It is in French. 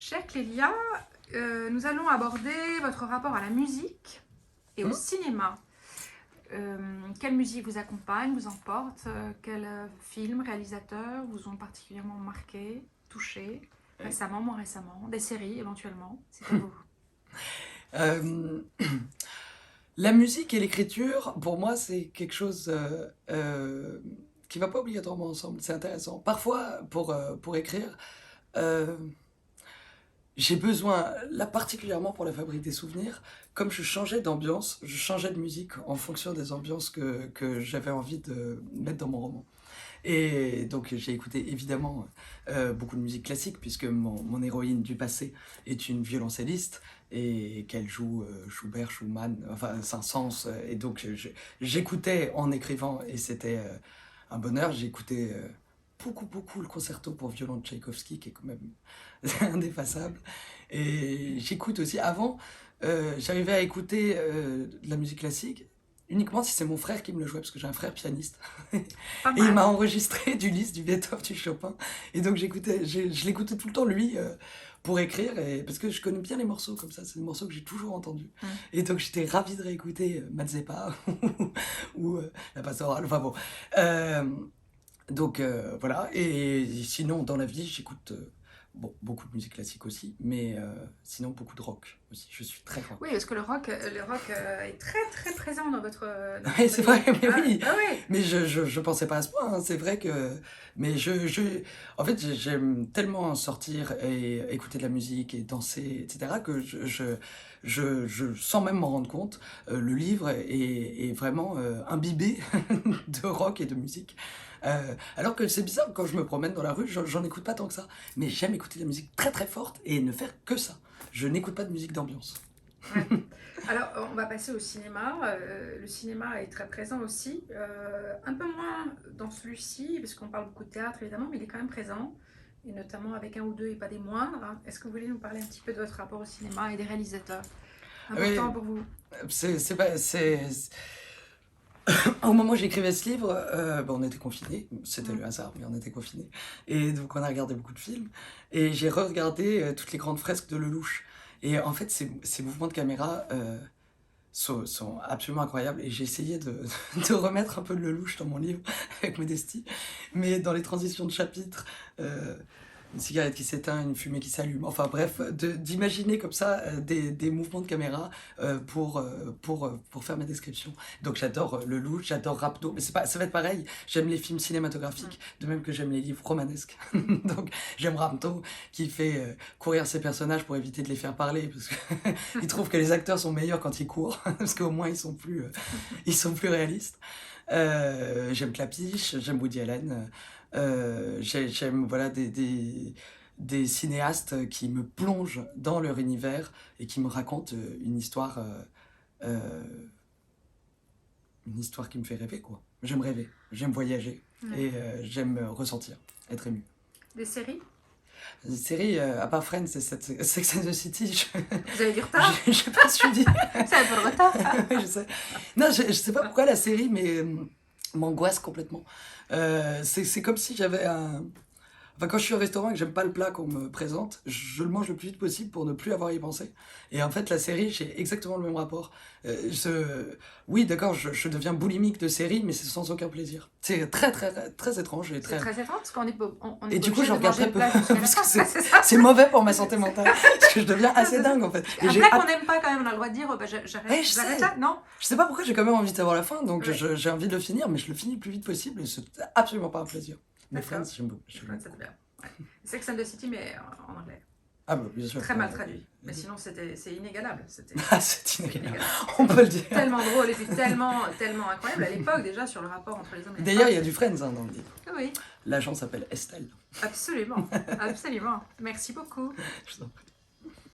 Chère Clélia, nous allons aborder votre rapport à la musique et au cinéma. Quelle musique vous accompagne, vous emporte? Quels films, réalisateurs vous ont particulièrement marqué, touché, récemment, moins récemment? Des séries éventuellement, c'est à vous. Euh, la musique et l'écriture, pour moi, c'est quelque chose qui va pas obligatoirement ensemble. C'est intéressant. Parfois, pour écrire, euh, j'ai besoin, là particulièrement pour la fabrique des souvenirs, comme je changeais d'ambiance, je changeais de musique en fonction des ambiances que j'avais envie de mettre dans mon roman. Et donc j'ai écouté évidemment beaucoup de musique classique puisque mon héroïne du passé est une violoncelliste et qu'elle joue Schubert, Schumann, enfin Saint-Saëns. Et donc j'écoutais en écrivant et c'était un bonheur. J'écoutais beaucoup le concerto pour violon de Tchaïkovski qui est quand même indépassable. Et j'écoute aussi, avant j'arrivais à écouter de la musique classique uniquement si c'est mon frère qui me le jouait, parce que j'ai un frère pianiste. Et Pas il m'a mal. enregistré du Liszt, du Beethoven, du Chopin. Et donc je l'écoutais tout le temps, lui, pour écrire, et, parce que je connais bien les morceaux comme ça, c'est des morceaux que j'ai toujours entendus. Et donc j'étais ravi de réécouter Mazeppa ou La Pastorale, enfin bon. Euh, voilà, et sinon dans la vie j'écoute bon, beaucoup de musique classique aussi, mais sinon beaucoup de rock aussi, je suis très Oui, rock. parce que le rock est très présent dans Ouais, votre c'est vrai, vie. mais Ah, oui. ah oui. Mais je pensais pas à ce point, hein. C'est vrai que. Mais en fait, j'aime tellement sortir et écouter de la musique et danser, etc., que sans même m'en rendre compte, le livre est vraiment imbibé de rock et de musique. Alors que c'est bizarre, quand je me promène dans la rue, j'en écoute pas tant que ça. Mais j'aime écouter de la musique très très forte et ne faire que ça. Je n'écoute pas de musique d'ambiance. Ouais. Alors, on va passer au cinéma. Le cinéma est très présent aussi. Un peu moins dans celui-ci, parce qu'on parle beaucoup de théâtre évidemment, mais il est quand même présent, et notamment avec un ou deux et pas des moindres, hein. Est-ce que vous voulez nous parler un petit peu de votre rapport au cinéma et des réalisateurs importants Oui, pour vous? c'est pas. Au moment où j'écrivais ce livre, on était confinés, c'était Mm. le hasard, mais on était confinés. Et donc on a regardé beaucoup de films. Et j'ai re-regardé toutes les grandes fresques de Lelouch. Et en fait, ces mouvements de caméra sont absolument incroyables. Et j'ai essayé de remettre un peu de Lelouch dans mon livre, avec modestie. Mais dans les transitions de chapitres, une cigarette qui s'éteint, une fumée qui s'allume. Enfin bref, d'imaginer comme ça des mouvements de caméra pour faire ma description. Donc j'adore Lelouch, j'adore Rapto, mais ça va être pareil. J'aime les films cinématographiques, de même que j'aime les livres romanesques. Donc j'aime Rapto qui fait courir ses personnages pour éviter de les faire parler, parce qu'il trouve que les acteurs sont meilleurs quand ils courent, parce qu'au moins ils sont plus réalistes. J'aime Clapiche, j'aime Woody Allen. J'aime voilà, des cinéastes qui me plongent dans leur univers et qui me racontent euh, une histoire qui me fait rêver, quoi. J'aime rêver, j'aime voyager Ouais. et j'aime ressentir, être ému. Des séries? Une série, à part Friends et Sex and the City, Vous avez du retard? j'ai pas suivi. C'est un peu de retard, ça. Oui, je sais. Non, je sais pas pourquoi la série m'angoisse complètement. C'est comme si j'avais un. Enfin, quand je suis au restaurant et que j'aime pas le plat qu'on me présente, je le mange le plus vite possible pour ne plus avoir à y penser. Et en fait, la série, j'ai exactement le même rapport. Oui, d'accord, je deviens boulimique de série, mais c'est sans aucun plaisir. C'est très étrange et C'est très. très étrange parce qu'on n'est pas, on Et n'est pas du coup, obligé j'en de regarde manger très le peu. plat jusqu'à la Parce fin. que Ouais, c'est ça. c'est mauvais pour ma santé mentale. Parce que je deviens assez dingue, en fait. Et Après qu'on n'aime pas, quand même, on a le droit de dire bah, Ouais, j'arrête là, non? je sais pas pourquoi j'ai quand même envie de savoir la fin, donc Ouais, j'ai envie de le finir, mais je le finis le plus vite possible et c'est absolument pas un plaisir. Mais Friends, d'accord. j'aime beaucoup. Ouais, ça te bien. Ouais. Sex and the City, mais en anglais. Ah bah bien sûr. Très mal traduit. Mais sinon, c'est inégalable. Ah, c'est C'est inégalable. inégalable. On peut le dire. Tellement drôle et puis tellement incroyable à l'époque déjà sur le rapport entre les hommes et les D'ailleurs, femmes. il y a du Friends hein, dans le livre. Oui, L'agent s'appelle Estelle. absolument. Absolument. Merci beaucoup. Je vous en prie.